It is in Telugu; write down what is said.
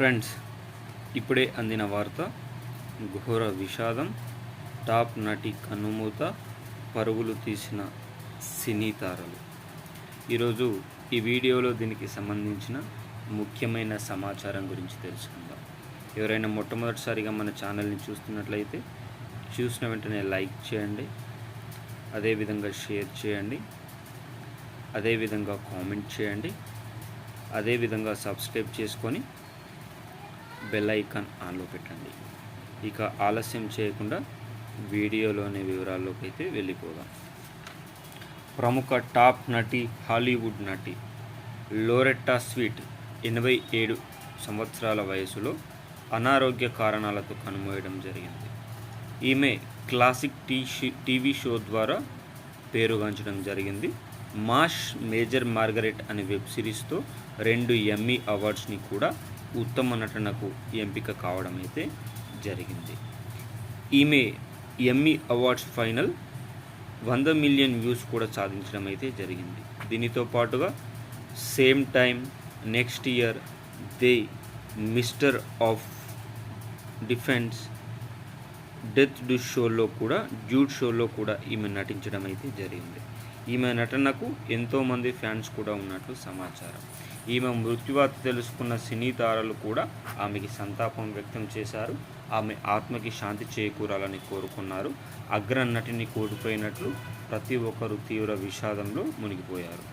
ఫ్రెండ్స్, ఇప్పుడే అందిన వార్త. ఘోర విషాదం. టాప్ నటి కన్నుమూత, పరుగులు తీసిన సినీ తారలు. ఈరోజు ఈ వీడియోలో దీనికి సంబంధించిన ముఖ్యమైన సమాచారం గురించి తెలుసుకుందాం. ఎవరైనా మొట్టమొదటిసారిగా మన ఛానల్ని చూస్తున్నట్లయితే చూసిన వెంటనే లైక్ చేయండి, అదేవిధంగా షేర్ చేయండి, అదేవిధంగా కామెంట్ చేయండి, అదేవిధంగా సబ్స్క్రైబ్ చేసుకొని బెల్ ఐకాన్ ఆన్లో పెట్టండి. ఇక ఆలస్యం చేయకుండా వీడియోలోని వివరాల్లోకి అయితే వెళ్ళిపోదాం. ప్రముఖ టాప్ నటి, హాలీవుడ్ నటి లోరెట్టా స్వీట్ 87 సంవత్సరాల వయసులో అనారోగ్య కారణాలతో కనుమూయడం జరిగింది. ఈమె క్లాసిక్ టీవీ షో ద్వారా పేరుగాంచడం జరిగింది. మాష్ మేజర్ మార్గరెట్ అనే వెబ్ సిరీస్తో 2 ఎమ్మీ అవార్డ్స్ని కూడా ఉత్తమ నటనకు ఎంపిక కావడం అయితే జరిగింది. ఈమె Emmy awards final 100 million views కూడా సాధించడం అయితే జరిగింది. దీనితో పాటుగా same time next year the mister of defence dude షోలో కూడా ఈమె నటించడం అయితే జరిగింది. ఈమె నటనకు ఎంతోమంది ఫ్యాన్స్ కూడా ఉన్నట్లు సమాచారం. ఈమె మృత్యువార్త తెలుసుకున్న సినీ తారలు కూడా ఆమెకి సంతాపం వ్యక్తం చేశారు. ఆమె ఆత్మకి శాంతి చేకూరాలని కోరుకున్నారు. అగ్ర నటిని కోల్పోయినట్లు ప్రతి ఒక్కరూ తీవ్ర విషాదంలో మునిగిపోయారు.